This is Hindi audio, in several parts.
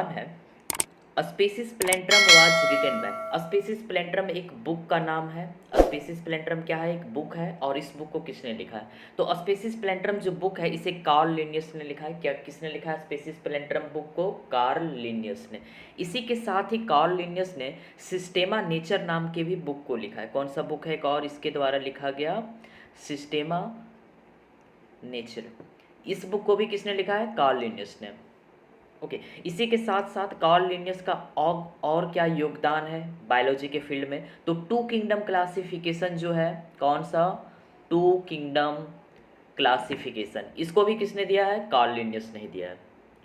है Species Plantarum was written by. Species Plantarum एक बुक का नाम है। स्पेसिस प्लेंट्रम क्या है? एक बुक है। और इस बुक को किसने लिखा है? तो स्पेसिस प्लेंट्रम जो बुक है इसे कार्ल लिनियस ने लिखा है। क्या किसने लिखा है स्पेसिस प्लेंट्रम बुक को? कार्ल लिनियस ने। इसी के साथ ही कार्ल लिनियस ने सिस्टेमा नेचर नाम के भी बुक को लिखा है। कौन सा बुक है एक और इसके द्वारा लिखा गया? सिस्टेमा नेचर। इस बुक को भी किसने लिखा है? कार्ल लिनियस ने। ओके इसी के साथ साथ कार्ल लिनियस का और क्या योगदान है बायोलॉजी के फील्ड में? तो टू किंगडम क्लासिफिकेशन जो है, कौन सा? टू किंगडम क्लासिफिकेशन, इसको भी किसने दिया है? कार्ल लिनियस ने ही दिया है।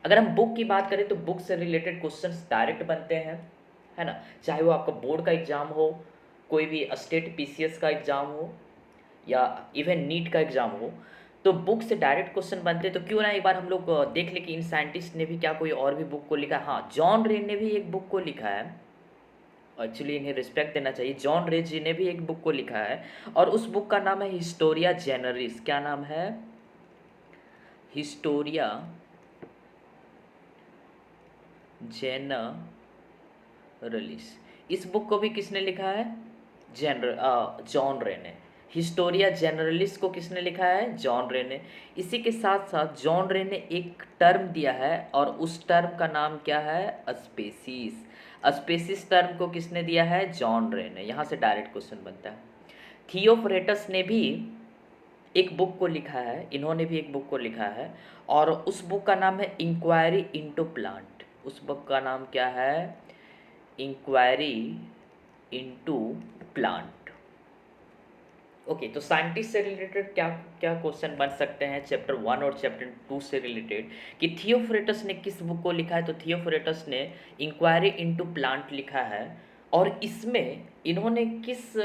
अगर हम बुक की बात करें तो बुक से रिलेटेड क्वेश्चंस डायरेक्ट बनते हैं, है ना, चाहे वो आपका बोर्ड का एग्जाम हो, कोई भी स्टेट पीसीएस का एग्जाम हो, या इवन नीट का एग्जाम हो, तो बुक से डायरेक्ट क्वेश्चन बनते हैं। तो क्यों ना एक बार हम लोग देख ले कि इन साइंटिस्ट ने भी क्या कोई और भी बुक को लिखा है। हाँ, जॉन रे ने भी एक बुक को लिखा है। एक्चुअली इन्हें रिस्पेक्ट देना चाहिए। जॉन रे जी ने भी एक बुक को लिखा है और उस बुक का नाम है हिस्टोरिया जेनरलिस। क्या नाम है? हिस्टोरिया जेनरलिस। इस बुक को भी किसने लिखा है? जॉन रे ने। हिस्टोरिया जनरलिस को किसने लिखा है? जॉन रे ने। इसी के साथ साथ जॉन रे ने एक टर्म दिया है और उस टर्म का नाम क्या है? स्पेसीज। स्पेसीज टर्म को किसने दिया है? जॉन रे ने। यहाँ से डायरेक्ट क्वेश्चन बनता है। थियोफ्रेटस ने भी एक बुक को लिखा है, इन्होंने भी एक बुक को लिखा है और उस बुक का नाम है इंक्वायरी इनटू प्लांट। उस बुक का नाम क्या है? Inquiry into plant. ओके तो साइंटिस्ट से रिलेटेड क्या क्या क्वेश्चन बन सकते हैं चैप्टर 1 और चैप्टर 2 से रिलेटेड, कि थियोफ्रेटस ने किस बुक को लिखा है? तो थियोफ्रेटस ने इंक्वायरी इनटू प्लांट लिखा है और इसमें इन्होंने किस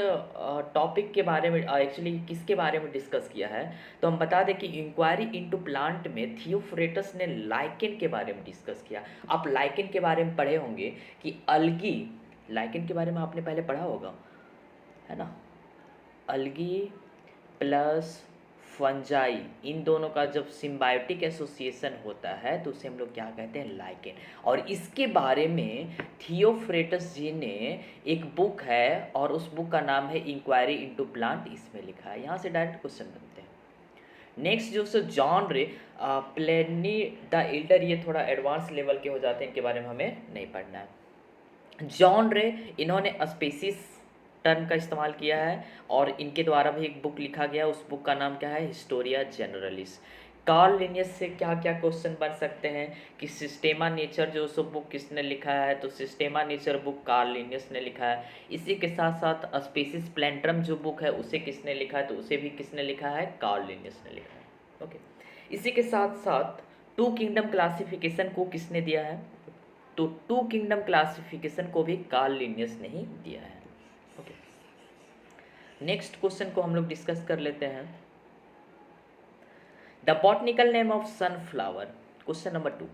टॉपिक के बारे में, एक्चुअली किसके बारे में डिस्कस किया है? तो हम बता दें कि इंक्वायरी इनटू प्लांट में थियोफ्रेटस ने लाइकेन के बारे में डिस्कस किया। आप लाइकेन के बारे में पढ़े होंगे कि अलगी, लाइकेन के बारे में आपने पहले पढ़ा होगा, है ना, अलगी प्लस फंजाई, इन दोनों का जब सिम्बायोटिक एसोसिएशन होता है तो उसे हम लोग क्या कहते हैं? लाइकेन। और इसके बारे में थियोफ्रेटस जी ने एक बुक है और उस बुक का नाम है इंक्वायरी इनटू प्लांट, इसमें लिखा है। यहाँ से डायरेक्ट क्वेश्चन बनते हैं। नेक्स्ट जो सो जॉन रे, प्लेनी द एल्डर, ये थोड़ा एडवांस लेवल के हो जाते हैं, इनके बारे में हमें नहीं पढ़ना है। जॉन रे, इन्होंने स्पेसिस टर्म का इस्तेमाल किया है और इनके द्वारा भी एक बुक लिखा गया, उस बुक का नाम क्या है? हिस्टोरिया जनरलिस। कार्ल लिनियस से क्या क्या क्वेश्चन बन सकते हैं कि सिस्टेमा नेचर जो सो बुक किसने लिखा है? तो सिस्टेमा नेचर बुक कार्ल लिनियस ने लिखा है। इसी के साथ साथ स्पेसिस प्लेंट्रम जो बुक है उसे किसने लिखा है? तो उसे भी किसने लिखा है? कार्ल लिनियस ने लिखा है। ओके इसी के साथ साथ टू किंगडम क्लासिफिकेशन को किसने दिया है? तो टू किंगडम क्लासिफिकेशन को भी कार्ल लिनियस ने ही दिया है। नेक्स्ट क्वेश्चन को हम लोग डिस्कस कर लेते हैं। The botanical name of sunflower. Question number 2,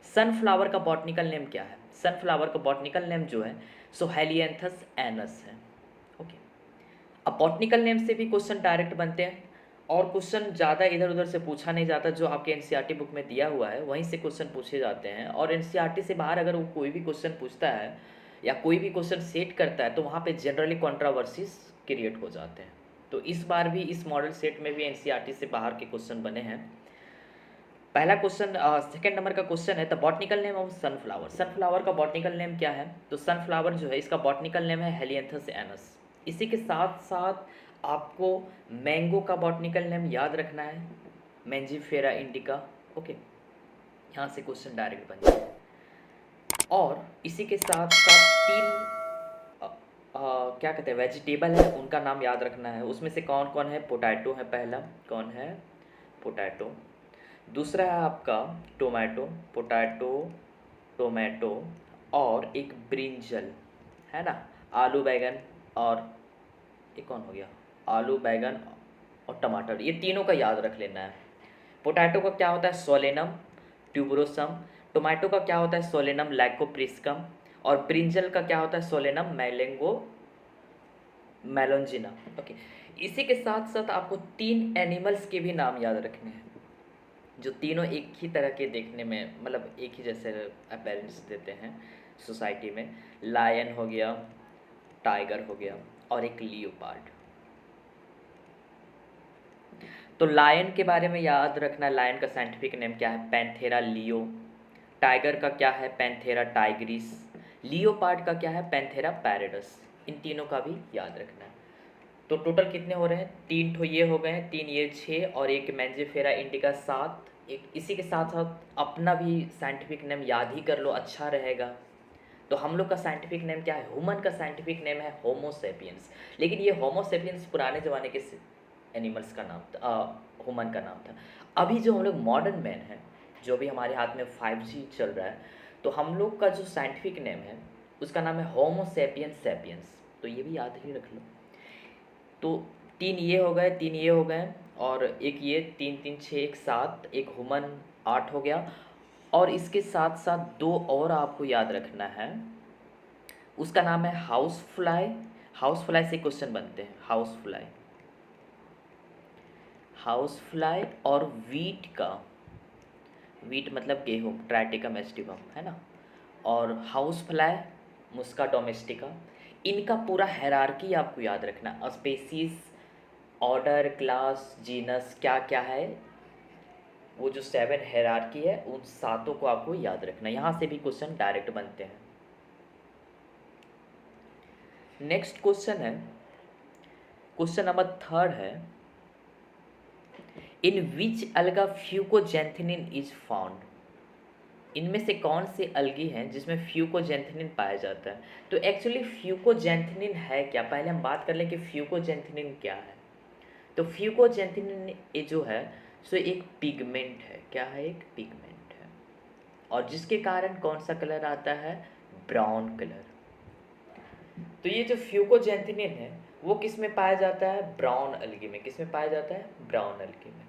sunflower का बॉटनिकल नेम क्या है? सनफ्लावर का बॉटनिकल नेम जो है सो हेलियंथस एनस है। ओके अब बॉटनिकल नेम से भी क्वेश्चन डायरेक्ट बनते हैं और क्वेश्चन ज़्यादा इधर उधर से पूछा नहीं जाता, जो आपके एनसीईआरटी बुक में दिया हुआ है वहीं से क्वेश्चन पूछे जाते हैं। और एनसीईआरटी से बाहर अगर वो कोई भी क्वेश्चन पूछता है या कोई भी क्वेश्चन सेट करता है तो वहाँ पे जनरली कंट्रोवर्सीज क्रिएट हो जाते हैं। तो इस बार भी इस मॉडल सेट में भी एनसीईआरटी से बाहर के क्वेश्चन बने हैं। पहला क्वेश्चन, सेकंड नंबर का क्वेश्चन है the botanical name of sunflower. Sunflower का बॉटनिकल नेम क्या है? तो सनफ्लावर जो है इसका बॉटनिकल नेम है हेलियंथस एनस। इसी के साथ साथ आपको मैंगो का बॉटनिकल नेम याद रखना है, मैंजीफेरा इंडिका। ओके यहाँ से क्वेश्चन डायरेक्ट बन जाए। और इसी के साथ साथ तीन क्या कहते हैं वेजिटेबल है, उनका नाम याद रखना है। उसमें से कौन कौन है? पोटैटो है पहला, कौन है? पोटैटो। दूसरा है आपका टोमेटो, पोटैटो टोमेटो, और एक ब्रिंजल, है ना, आलू बैगन, और ये कौन हो गया? आलू बैगन और टमाटर, ये तीनों का याद रख लेना है। पोटैटो का क्या होता है? Solanum tuberosum. टोमेटो का क्या होता है? सोलेनम लैकोप्रिस्कम। और ब्रिंजल का क्या होता है? सोलेनम मैलेंगो मेलोंजिना। ओके इसी के साथ साथ आपको तीन एनिमल्स के भी नाम याद रखने हैं। जो तीनों एक ही तरह के देखने में, मतलब एक ही जैसे अपीयरेंस देते हैं सोसाइटी में। लायन हो गया, टाइगर हो गया, और एक लियोपार्ड। तो लायन के बारे में याद रखना, लायन का साइंटिफिक नेम क्या है, पैंथेरा लियो। टाइगर का क्या है, पैंथेरा टाइग्रिस। लियोपार्ड का क्या है, पैंथेरा पैरेडस। इन तीनों का भी याद रखना है। तो टोटल कितने हो रहे हैं, 3 ठो ये हो गए हैं, 3 ये 6, और एक मैंजिफेरा इंडिका 7। एक इसी के साथ साथ अपना भी साइंटिफिक नेम याद ही कर लो, अच्छा रहेगा। तो हम लोग का साइंटिफिक नेम क्या है, ह्यूमन का साइंटिफिक नेम है होमो सेपियंस। लेकिन ये होमो सेपियंस पुराने ज़माने के एनिमल्स का नाम था, ह्यूमन का नाम था। अभी जो हम लोग मॉडर्न मैन हैं, जो भी हमारे हाथ में 5G चल रहा है, तो हम लोग का जो साइंटिफिक नेम है उसका नाम है होमो सेपियंस सेपियंस। तो ये भी याद ही रख लो। तो 3 ये हो गए, 3 ये हो गए, और एक ये 3 3 6 1 7, एक ह्यूमन 8 हो गया। और इसके साथ साथ 2 और आपको याद रखना है, उसका नाम है हाउस फ्लाई। हाउस फ्लाई से क्वेश्चन बनते हैं, हाउस फ्लाई, हाउस फ्लाई और वीट का, वीट मतलब गेहूँ, ट्राइटिकम एस्टिवम है ना, और हाउस फ्लाई मुस्का डोमेस्टिका। इनका पूरा हायरार्की आपको याद रखना, स्पेसीज, ऑर्डर, क्लास, जीनस, क्या क्या है, वो जो 7 हायरार्की है उन सातों को आपको याद रखना। यहाँ से भी क्वेश्चन डायरेक्ट बनते हैं। नेक्स्ट क्वेश्चन है, क्वेश्चन नंबर 3 है, इन विच अलगा फ्यूकोजेंथेनिन इज फाउंड। इनमें से कौन से अलगी हैं जिसमें फ्यूकोजेंथेनिन पाया जाता है। तो एक्चुअली फ्यूकोजेंथेनिन है क्या, पहले हम बात कर लें कि फ्यूकोजेंथेनिन क्या है। तो फ्यूकोजेंथेनिन ये जो है सो एक पिगमेंट है, क्या है, एक पिगमेंट है, और जिसके कारण कौन सा कलर आता है, ब्राउन कलर। तो ये जो फ्यूकोजेंथेनिन है वो किस में पाया जाता है, ब्राउन अलगी में। किस में पाया जाता है, ब्राउन अलगी में।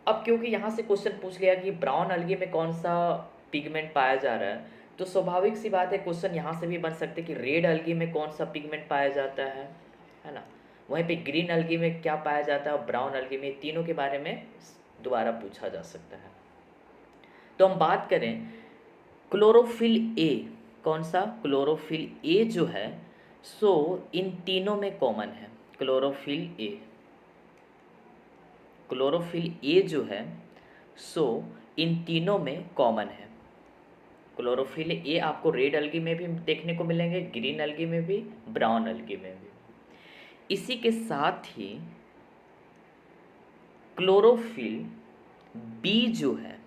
अब क्योंकि यहाँ से क्वेश्चन पूछ लिया कि ब्राउन अलगी में कौन सा पिगमेंट पाया जा रहा है, तो स्वाभाविक सी बात है क्वेश्चन यहाँ से भी बन सकते हैं कि रेड अलगी में कौन सा पिगमेंट पाया जाता है ना। वहीं पे ग्रीन अलगी में क्या पाया जाता है, ब्राउन अलगी में, तीनों के बारे में दोबारा पूछा जा सकता है। तो हम बात करें क्लोरोफिल ए, कौन सा, क्लोरोफिल ए जो है सो इन तीनों में कॉमन है। क्लोरोफिल ए, क्लोरोफिल ए जो है सो इन तीनों में कॉमन है। क्लोरोफिल ए आपको रेड अलगी में भी देखने को मिलेंगे, ग्रीन अलगी में भी, ब्राउन अलगी में भी। इसी के साथ ही क्लोरोफिल बी जो है,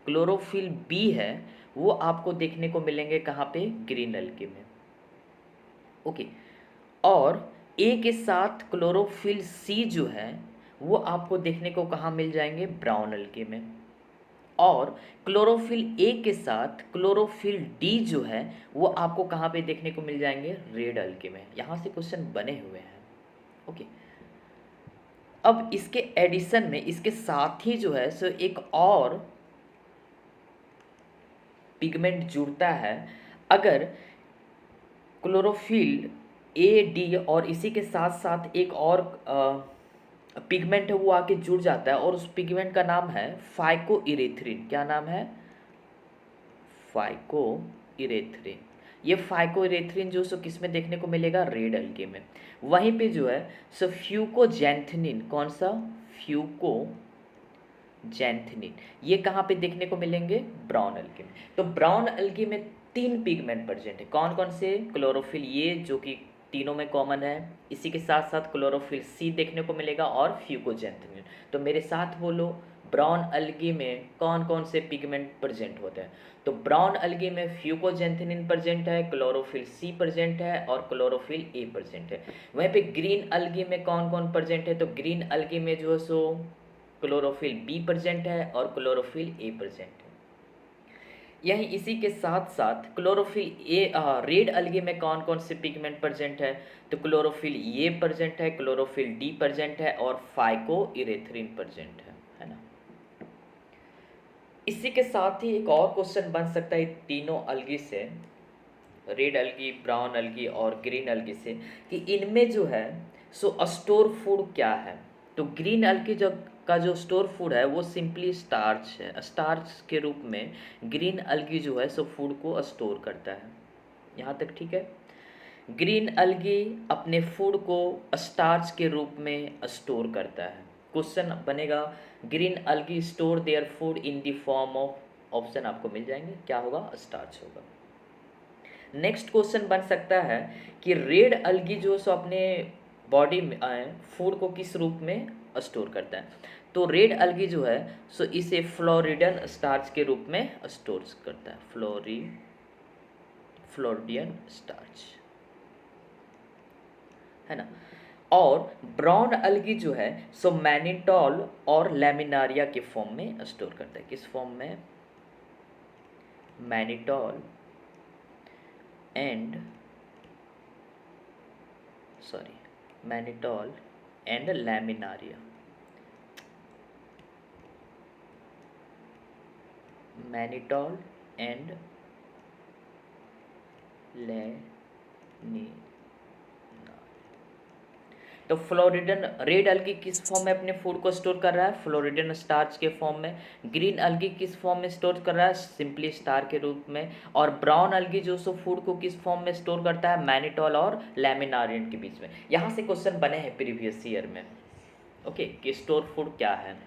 क्लोरोफिल बी है, वो आपको देखने को मिलेंगे कहाँ पे, ग्रीन अलगी में। ओके, और ए के साथ क्लोरोफिल सी जो है वो आपको देखने को कहाँ मिल जाएंगे, ब्राउन अलगी में। और क्लोरोफिल ए के साथ क्लोरोफिल डी जो है वो आपको कहाँ पे देखने को मिल जाएंगे, रेड अलगी में। यहाँ से क्वेश्चन बने हुए हैं। ओके, अब इसके एडिशन में, इसके साथ ही जो है सो एक और पिगमेंट जुड़ता है। अगर क्लोरोफिल ए डी और इसी के साथ साथ एक और पिगमेंट है वो आके जुड़ जाता है, और उस पिगमेंट का नाम है फाइको इरेथ्रिन। क्या नाम है, फाइको इरेथ्रिन। ये फाइको इरेथ्रिन जो सो किस में देखने को मिलेगा, रेड अलगी में। वहीं पे जो है सो फ्यूकोजेंथेनिन, कौन सा, फ्यूकोजेंथेनिन, ये कहाँ पे देखने को मिलेंगे, ब्राउन अलगी में। तो ब्राउन अलगी में 3 पिगमेंट प्रेजेंट है, कौन कौन से, क्लोरोफिल ये जो कि तीनों में कॉमन है, इसी के साथ साथ क्लोरोफिल सी देखने को मिलेगा, और फ्यूकोजेंथेनिन। तो मेरे साथ बोलो, ब्राउन अलगी में कौन कौन से पिगमेंट प्रेजेंट होते हैं। तो ब्राउन अलगी में फ्यूकोजेंथेनिन प्रेजेंट है, क्लोरोफिल सी प्रेजेंट है, और क्लोरोफिल ए प्रेजेंट है। वहीं पे ग्रीन अलगी में कौन कौन प्रेजेंट है, तो ग्रीन अलगी में जो है सो क्लोरोफिल बी प्रेजेंट है, और क्लोरोफिल ए प्रेजेंट है। यही इसी के साथ साथ क्लोरोफिल ए, रेड अलगी में कौन कौन से पिगमेंट प्रेजेंट है, तो क्लोरोफिल ए प्रेजेंट है, क्लोरोफिल डी प्रेजेंट है, और फाइको इरेथ्रिन प्रेजेंट है ना। इसी के साथ ही एक और क्वेश्चन बन सकता है तीनों अलगी से, रेड अलगी, ब्राउन अलगी और ग्रीन अलगी से, कि इनमें जो है सो स्टोर फूड क्या है। तो ग्रीन अल्गी जो का जो स्टोर फूड है वो सिंपली स्टार्च है। स्टार्च के रूप में ग्रीन अल्गी जो है सो फूड को स्टोर करता है। यहाँ तक ठीक है। ग्रीन अल्गी अपने फूड को स्टार्च के रूप में स्टोर करता है। क्वेश्चन बनेगा green algae store their food in the form of, option आपको मिल जाएंगे, क्या होगा, स्टार्च होगा। नेक्स्ट क्वेश्चन बन सकता है कि रेड अल्गी जो सो अपने बॉडी में फूड को किस रूप में स्टोर करता है। तो रेड अल्गी जो है सो इसे फ्लोरिडन स्टार्च के रूप में स्टोर करता है। फ्लोरिडियन स्टार्च है ना। और ब्राउन अल्गी जो है सो मैनिटोल और लैमिनारिया के फॉर्म में स्टोर करता है। किस फॉर्म में, mannitol and mannitol and laminaria, mannitol and लैनी। तो फ्लोरिडन रेड अल्गी किस फॉर्म में अपने फूड को स्टोर कर रहा है, फ्लोरिडन स्टार्च के फॉर्म में। ग्रीन अल्गी किस फॉर्म में स्टोर कर रहा है, सिंपली स्टार के रूप में। और ब्राउन अल्गी जो सो फूड को किस फॉर्म में स्टोर करता है, मैनिटोल और लैमिनारियन के बीच में। यहाँ से क्वेश्चन बने हैं प्रीवियस ईयर में, ओके, कि स्टोर फूड क्या है।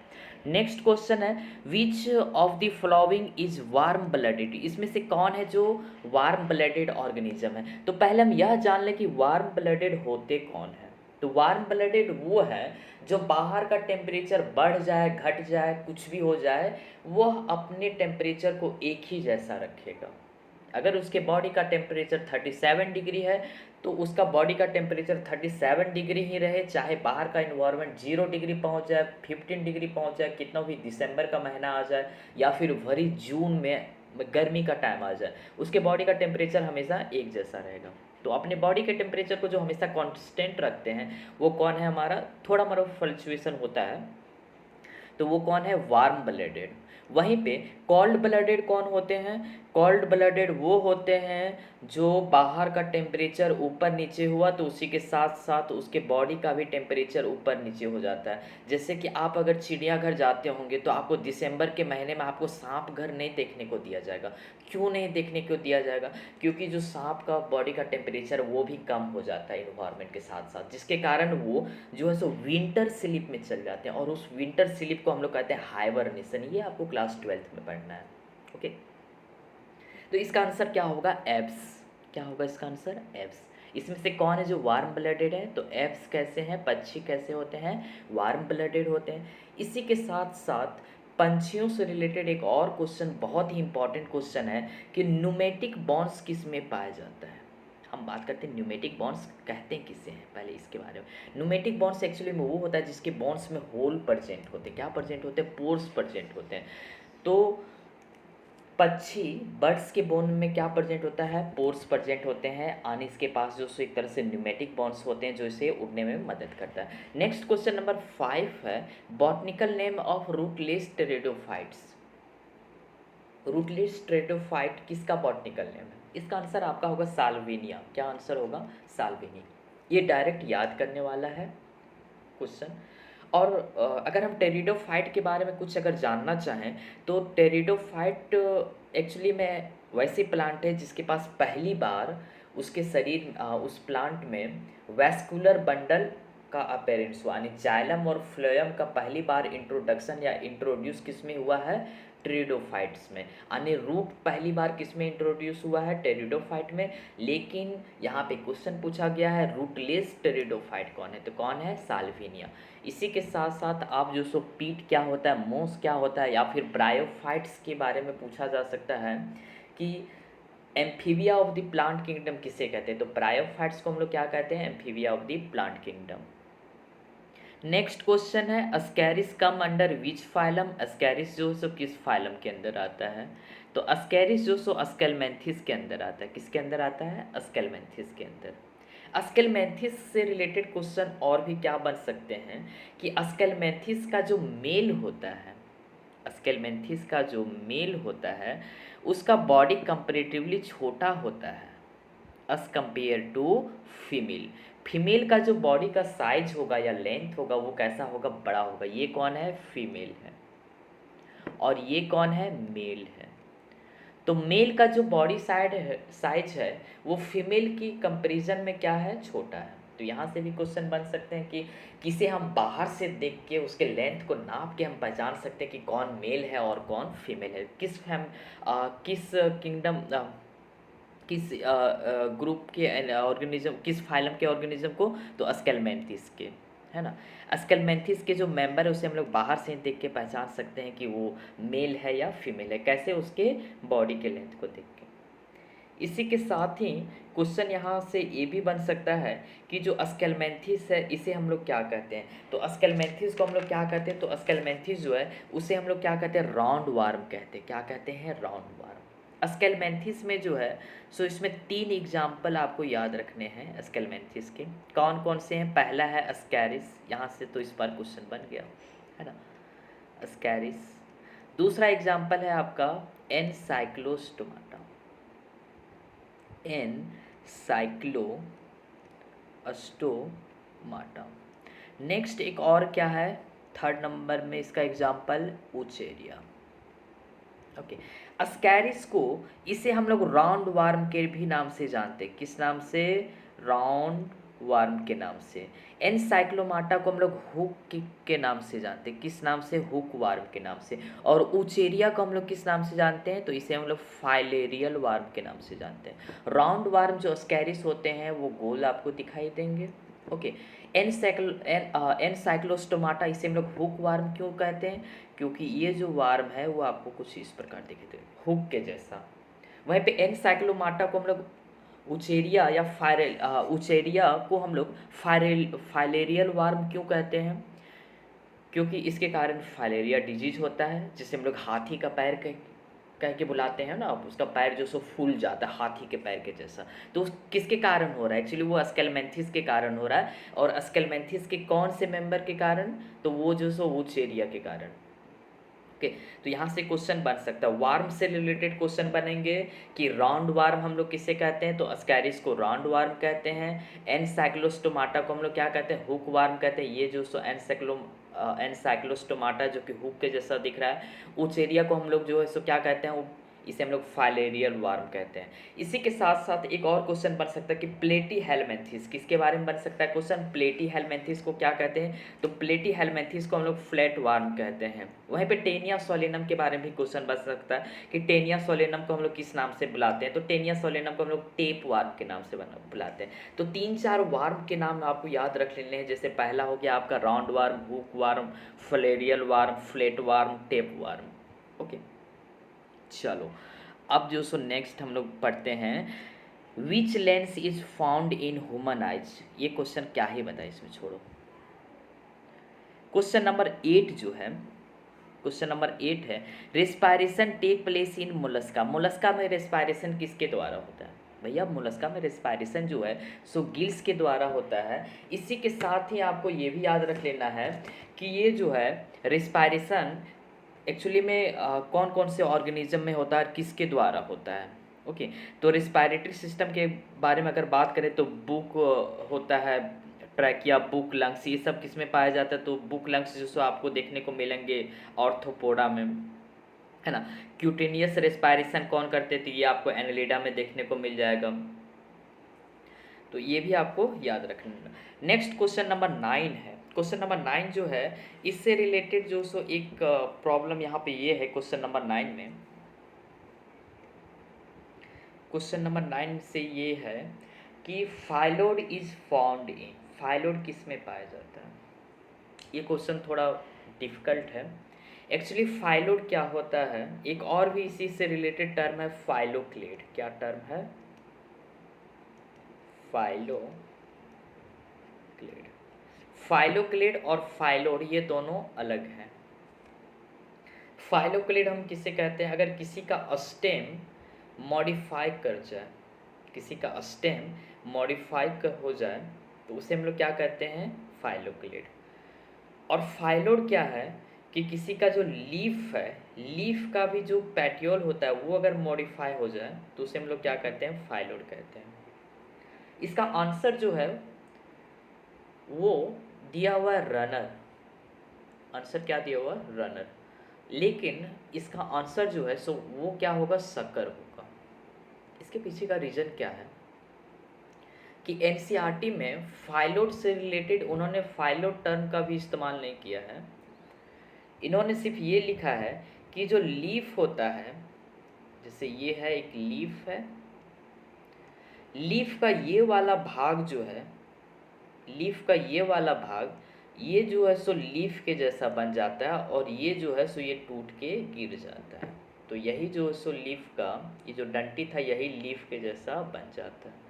नेक्स्ट क्वेश्चन है which of the following is warm blooded. इसमें से कौन है जो वार्म ब्लडेड ऑर्गेनिज्म है। तो पहले हम यह जान लें कि वार्म ब्लडेड होते कौन है। तो वार्म ब्लडेड वो है जो बाहर का टेम्परेचर बढ़ जाए, घट जाए, कुछ भी हो जाए, वह अपने टेम्परेचर को एक ही जैसा रखेगा। अगर उसके बॉडी का टेम्परेचर 37 डिग्री है तो उसका बॉडी का टेम्परेचर 37 डिग्री ही रहे, चाहे बाहर का इन्वायरमेंट 0 डिग्री पहुंच जाए, 15 डिग्री पहुंच जाए, कितना भी दिसंबर का महीना आ जाए या फिर भरी जून में गर्मी का टाइम आ जाए, उसके बॉडी का टेम्परेचर हमेशा एक जैसा रहेगा। तो अपने बॉडी के टेम्परेचर को जो हमेशा कांस्टेंट रखते हैं वो कौन है हमारा, थोड़ा मोड़ा फ्लक्चुएशन होता है तो वो कौन है, वार्म ब्लडेड। वहीं पे कोल्ड ब्लडेड कौन होते हैं, कोल्ड ब्लडेड वो होते हैं जो बाहर का टेम्परेचर ऊपर नीचे हुआ तो उसी के साथ साथ उसके बॉडी का भी टेम्परेचर ऊपर नीचे हो जाता है। जैसे कि आप अगर चिड़ियाघर जाते होंगे तो आपको दिसंबर के महीने में आपको सांप घर नहीं देखने को दिया जाएगा। क्यों नहीं देखने को दिया जाएगा, क्योंकि जो सांप का बॉडी का टेम्परेचर वो भी कम हो जाता है इन्वायरमेंट के साथ साथ, जिसके कारण वो जो है सो विंटर स्लीप में चल जाते हैं। और उस विंटर स्लीप को हम लोग कहते हैं हाइबरनेशन। ये आपको क्लास 12th में पढ़ना है, ओके। तो इसका आंसर क्या होगा, एब्स। क्या होगा इसका आंसर, एब्स। इसमें से कौन है जो वार्म ब्लडेड है, तो एब्स कैसे हैं, पक्षी कैसे होते हैं, वार्म ब्लडेड होते हैं। इसी के साथ साथ पंछियों से रिलेटेड एक और क्वेश्चन, बहुत ही इंपॉर्टेंट क्वेश्चन है कि न्यूमेटिक बॉन्ड्स किस में पाया जाता है। हम बात करते हैं न्यूमेटिक बॉन्ड्स कहते हैं किसे हैं, पहले इसके बारे में। न्यूमेटिक बॉन्ड्स एक्चुअली में वो होता है जिसके बॉन्ड्स में होल प्रेजेंट होते हैं। क्या प्रेजेंट होते हैं, पोर्स प्रेजेंट होते हैं। तो पक्षी बर्ड्स के बोन में क्या प्रेजेंट होता है, पोर्स प्रेजेंट होते हैं। और इसके पास जो एक तरह से न्यूमेटिक बॉन्ड्स होते हैं जो इसे उड़ने में मदद करता है। नेक्स्ट क्वेश्चन नंबर 5 है botanical name of rootless pteridophytes. Rootless pteridophyte किसका बॉटनिकल नेम है, इसका आंसर आपका होगा साल्विनिया। क्या आंसर होगा, साल्विनी। ये डायरेक्ट याद करने वाला है क्वेश्चन। और अगर हम टेरिडोफाइट के बारे में कुछ अगर जानना चाहें तो टेरिडोफाइट एक्चुअली में वैसे प्लांट है जिसके पास पहली बार उसके शरीर उस प्लांट में वैस्कुलर बंडल का अपेरेंस हुआ, यानी जाइलम और फ्लोएम का पहली बार इंट्रोडक्शन या इंट्रोड्यूस किस में हुआ है, टेरिडोफाइट्स में। यानी रूट पहली बार किस में इंट्रोड्यूस हुआ है, टेरिडोफाइट में। लेकिन यहाँ पे क्वेश्चन पूछा गया है रूटलेस टेरिडोफाइट कौन है, तो कौन है, साल्विनिया। इसी के साथ साथ आप जो सो पीट क्या होता है, मोस क्या होता है, या फिर ब्रायोफाइट्स के बारे में पूछा जा सकता है कि amphibia of the plant kingdom किसे कहते हैं। तो ब्रायोफाइट्स को हम लोग क्या कहते हैं, amphibia of the plant kingdom. Next question है अस्कैरिस कम अंडर विच फाइलम। अस्कैरिस जो सो किस फाइलम के अंदर आता है, तो अस्कैरिस जो सो अस्केलमेंथिस के अंदर आता है। किसके अंदर आता है, अस्केलमेंथिस के अंदर। अस्केलमेंथिस से रिलेटेड क्वेश्चन और भी क्या बन सकते हैं कि अस्केलमेंथिस का जो मेल होता है, अस्केलमेंथिस का जो मेल होता है उसका बॉडी कंपैरेटिवली छोटा होता है। As compare to female. Female का जो बॉडी का साइज होगा या लेंथ होगा वो कैसा होगा, बड़ा होगा। ये कौन है, फीमेल है। और ये कौन है, मेल है। तो मेल का जो बॉडी साइज है वो फीमेल की कंपैरिजन में क्या है, छोटा है। तो यहाँ से भी क्वेश्चन बन सकते हैं कि किसे हम बाहर से देख के उसके लेंथ को नाप के हम पहचान सकते हैं कि कौन मेल है और कौन फीमेल है, किस किंगडम, किस ग्रुप के ऑर्गेनिज्म, किस फाइलम के ऑर्गेनिज्म को, तो स्केलमेंथिस के, है ना। स्केलमेंथिस के जो मेंबर है उसे हम लोग बाहर से देख के पहचान सकते हैं कि वो मेल है या फीमेल है, कैसे, उसके बॉडी के लेंथ को देख के। इसी के साथ ही क्वेश्चन यहाँ से ये भी बन सकता है कि जो स्केलमेंथिस है इसे हम लोग क्या कहते हैं। तो स्केलमेंथिस को हम लोग क्या कहते हैं, तो स्केलमेंथिस जो है उसे हम लोग क्या कहते हैं, राउंड वार्म कहते हैं। क्या कहते हैं, राउंड वार्म। स्केलमेंथिस में जो है सो इसमें 3 एग्जाम्पल आपको याद रखने हैं स्केलमेंथिस के। कौन कौन से हैं, पहला है अस्कैरिस, यहाँ से तो इस बार क्वेश्चन बन गया, है ना, अस्कैरिस। दूसरा एग्जाम्पल है आपका एनसाइक्लोस्टोमाटा, एनसाइक्लोस्टोमाटा। नेक्स्ट एक और क्या है, थर्ड नंबर में इसका एग्जाम्पल ऊचेरिया। ओके, अस्कैरिस को, इसे हम लोग राउंड वार्म के भी नाम से जानते हैं। किस नाम से, राउंड वार्म के नाम से। एनसाइक्लोमाटा को हम लोग हुक के नाम से जानते हैं। किस नाम से, हुक वार्म के नाम से। और ऊचेरिया को हम लोग किस नाम से जानते हैं, तो इसे हम लोग फाइलेरियल वार्म के नाम से जानते हैं। राउंड वार्म जो अस्कैरिस होते हैं वो गोल आपको दिखाई देंगे। ओके, एनसाइक्लोस्टोमाटा इसे हम लोग हुक वार्म क्यों कहते हैं, क्योंकि ये जो वार्म है वो आपको कुछ इस प्रकार दिखते हैं, हुक के जैसा। वहीं पे एनसाइक्लोमाटा को हम लोग उचेरिया या उचेरिया को हम लोग फाइलेरियल वार्म क्यों कहते हैं, क्योंकि इसके कारण फाइलेरिया डिजीज होता है, जिसे हम लोग हाथी का पैर कह के बुलाते हैं ना, उसका पैर जो सो फूल जाता है हाथी के पैर के जैसा। तो किसके कारण हो रहा है, एक्चुअली वो स्केलमेंथिस के कारण हो रहा है। और स्केलमेंथिस के कौन से मेंबर के कारण, तो वो जो सो वुचेरिया के कारण। ओके, तो यहाँ से क्वेश्चन बन सकता है, वार्म से रिलेटेड क्वेश्चन बनेंगे कि राउंड वार्म हम लोग किसे कहते हैं, तो अस्कैरिस को राउंड वार्म कहते हैं। एनसाइक्लोस्टोमाटा को हम लोग क्या कहते हैं, हुक वार्म कहते हैं। ये जो सो एनसाइक्लोस्टोमाटा जो कि हुक के जैसा दिख रहा है। उचेरिया को हम लोग जो है सो क्या कहते हैं, इसे हम लोग फाइलेरियल वार्म कहते हैं। इसी के साथ साथ एक और क्वेश्चन बन सकता है कि प्लेटी हेलमेंथिस, किसके बारे में बन सकता है क्वेश्चन, प्लेटी हेलमेंथिस को क्या कहते हैं, तो प्लेटी हेलमेंथिस को हम लोग फ्लैट वार्म कहते हैं। वहीं पे टेनिया सोलेनम के बारे में भी क्वेश्चन बन सकता है कि टेनिया सोलेनम को हम लोग किस नाम से बुलाते हैं, तो टेनिया सोलेनम को हम लोग टेप वार्म के नाम से बुलाते हैं। तो 3-4 वार्म के नाम आपको याद रख लेने हैं। जैसे पहला हो गया आपका roundworm, hookworm, filarial worm, flatworm, tapeworm. Okay, चलो अब जो सो नेक्स्ट हम लोग पढ़ते हैं, which lens is found in human eyes. ये क्वेश्चन क्या ही बताए, इसमें छोड़ो। क्वेश्चन नंबर 8 जो है, क्वेश्चन नंबर 8 है, respiration take place in mollusca. Mollusca में रेस्पायरेशन किसके द्वारा होता है भैया, मोलस्का में रेस्पायरेशन जो है सो गिल्स के द्वारा होता है। इसी के साथ ही आपको ये भी याद रख लेना है कि ये जो है रेस्पायरेशन एक्चुअली में कौन कौन से ऑर्गेनिज्म में होता है, किसके द्वारा होता है। ओके, तो रिस्पायरेटरी सिस्टम के बारे में अगर बात करें तो बुक होता है, ट्रैकिया, बुक, लंग्स, ये सब किस में पाया जाता है, तो बुक लंग्स जो सो आपको देखने को मिलेंगे ऑर्थोपोडा में, है ना। क्यूटेनियस रेस्पायरेशन कौन करते थे, ये आपको एनेलिडा में देखने को मिल जाएगा। तो ये भी आपको याद रखना। नेक्स्ट क्वेश्चन नंबर 9 है। क्वेश्चन नंबर 9 जो है इससे रिलेटेड जो सो एक प्रॉब्लम यहाँ पे ये है क्वेश्चन नंबर 9 में। क्वेश्चन नंबर 9 से ये है कि phyllode is found in, phyllode किस में पाया जाता है। ये क्वेश्चन थोड़ा डिफिकल्ट है। एक्चुअली फाइलोड क्या होता है, एक और भी इसी से रिलेटेड टर्म है फाइलोक्लेड। क्या टर्म है, फाइलोक्लेड। फाइलोक्लेड और फाइलोड ये दोनों अलग हैं। फाइलोक्लेड हम किसे कहते हैं, अगर किसी का स्टेम मॉडिफाई कर जाए, किसी का स्टेम मॉडिफाई हो जाए तो उसे हम लोग क्या कहते हैं, फाइलोक्लेड। और फाइलोड क्या है कि किसी का जो लीफ है, लीफ का भी जो पैट्योल होता है वो अगर मॉडिफाई हो जाए तो उसे हम लोग क्या कहते हैं, फाइलोड कहते हैं। इसका आंसर जो है वो दिया हुआ है रनर। आंसर क्या दिया हुआ है? रनर। लेकिन इसका आंसर जो है सो वो क्या होगा? शक्कर होगा। इसके पीछे का रीज़न क्या है कि एनसीईआरटी में फाइलोड से रिलेटेड उन्होंने फाइलोड टर्म का भी इस्तेमाल नहीं किया है। इन्होंने सिर्फ ये लिखा है कि जो लीफ होता है, जैसे ये है एक लीफ है, लीफ का ये वाला भाग जो है, लीफ का ये वाला भाग ये जो है सो लीफ के जैसा बन जाता है और ये जो है सो ये टूट के गिर जाता है। तो यही जो है सो लीफ का ये जो डंटी था यही लीफ के जैसा बन जाता है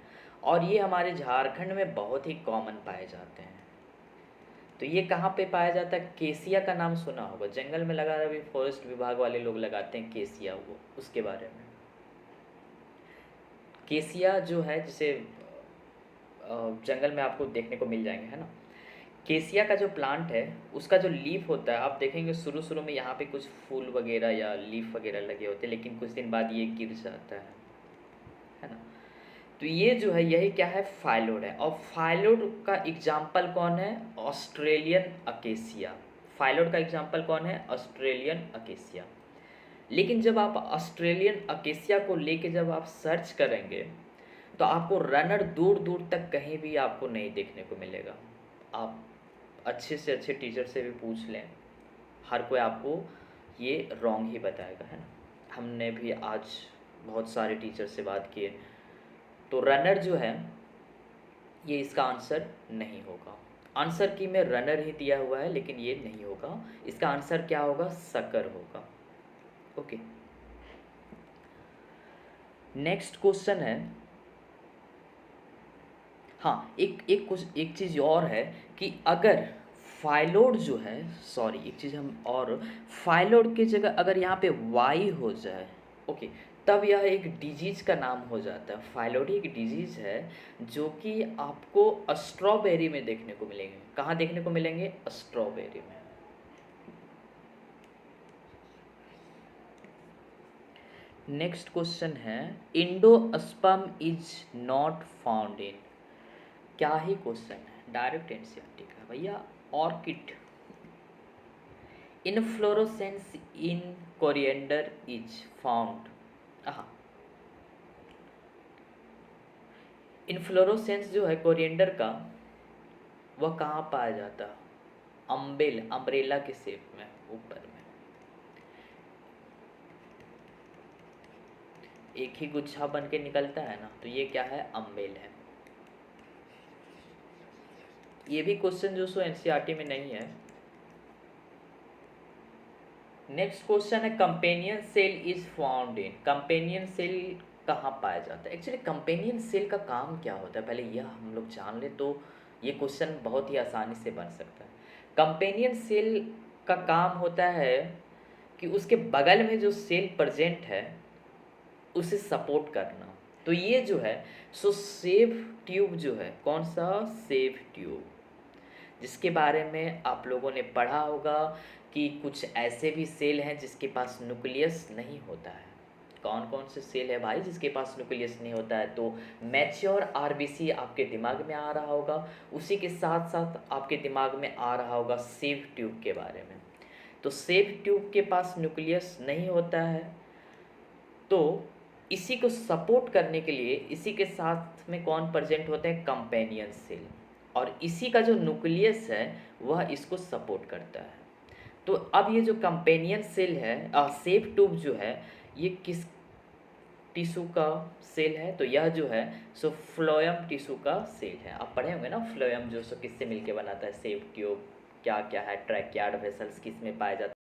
और ये हमारे झारखंड में बहुत ही कॉमन पाए जाते हैं। तो ये कहाँ पे पाया जाता है? केसिया का नाम सुना होगा, जंगल में लगा, अभी फॉरेस्ट विभाग वाले लोग लगाते हैं केसिया, वो उसके बारे में। केसिया जो है जिसे जंगल में आपको देखने को मिल जाएंगे, है ना। केसिया का जो प्लांट है उसका जो लीफ होता है आप देखेंगे शुरू शुरू में यहाँ पे कुछ फूल वगैरह या लीफ वगैरह लगे होते हैं, लेकिन कुछ दिन बाद ये गिर जाता है ना। तो ये जो है यही क्या है? फाइलोड है। और फाइलोड का एग्जाम्पल कौन है? Australian acacia. फाइलोड का एग्जाम्पल कौन है? Australian acacia. लेकिन जब आप ऑस्ट्रेलियन अकेसिया को लेके जब आप सर्च करेंगे तो आपको रनर दूर दूर तक कहीं भी आपको नहीं देखने को मिलेगा। आप अच्छे से अच्छे टीचर से भी पूछ लें, हर कोई आपको ये रॉन्ग ही बताएगा, है ना। हमने भी आज बहुत सारे टीचर से बात किए, तो रनर जो है ये इसका आंसर नहीं होगा। आंसर की में रनर ही दिया हुआ है लेकिन ये नहीं होगा। इसका आंसर क्या होगा? शक्कर होगा। ओके, नेक्स्ट क्वेश्चन है। हाँ, एक चीज़ और है कि अगर फाइलोड जो है, सॉरी एक चीज़ हम और, फाइलोड की जगह अगर यहाँ पे वाई हो जाए, ओके, तब यह एक डिजीज का नाम हो जाता है। फाइलोड एक डिजीज है जो कि आपको स्ट्रॉबेरी में देखने को मिलेंगे। कहाँ देखने को मिलेंगे? स्ट्रॉबेरी में। नेक्स्ट क्वेश्चन है, endosperm is not found in. क्या ही क्वेश्चन है, डायरेक्ट एनसीईआरटी का भैया। Orchid, inflorescence in coriander is found. हाँ, इनफ्लोरोसेंस जो है कोरिएंडर का वह कहाँ पाया जाता है? अम्ब्रेला के शेप में ऊपर में एक ही गुच्छा बन के निकलता है ना, तो ये क्या है? अम्बेल है। ये भी क्वेश्चन जो सो एनसीईआरटी में नहीं है। नेक्स्ट क्वेश्चन है, companion cell is found in. Companion cell कहाँ पाया जाता है? एक्चुअली कंपेनियन सेल का काम क्या होता है, पहले यह हम लोग जान ले तो ये क्वेश्चन बहुत ही आसानी से बन सकता है। कंपेनियन सेल का काम होता है कि उसके बगल में जो सेल प्रेजेंट है उसे सपोर्ट करना। तो ये जो है सो सेव ट्यूब जो है, कौन सा? सेव ट्यूब, जिसके बारे में आप लोगों ने पढ़ा होगा कि कुछ ऐसे भी सेल हैं जिसके पास न्यूक्लियस नहीं होता है। कौन कौन से सेल है भाई जिसके पास न्यूक्लियस नहीं होता है? तो मैच्योर आरबीसी आपके दिमाग में आ रहा होगा, उसी के साथ साथ आपके दिमाग में आ रहा होगा सेव ट्यूब के बारे में। तो सेव ट्यूब के पास न्यूक्लियस नहीं होता है, तो इसी को सपोर्ट करने के लिए इसी के साथ में कौन प्रेजेंट होते हैं? Companion cell. और इसी का जो न्यूक्लियस है वह इसको सपोर्ट करता है। तो अब ये जो कंपेनियन सेल है, सेफ ट्यूब जो है, ये किस टिश्यू का सेल है? तो यह जो है सो फ्लोएम टिश्यू का सेल है। आप पढ़े होंगे ना फ्लोएम जो सो किससे मिलके बनाता है? सेफ ट्यूब क्या क्या है, ट्रैकियार्ड वेसल्स किस में पाया जाता है?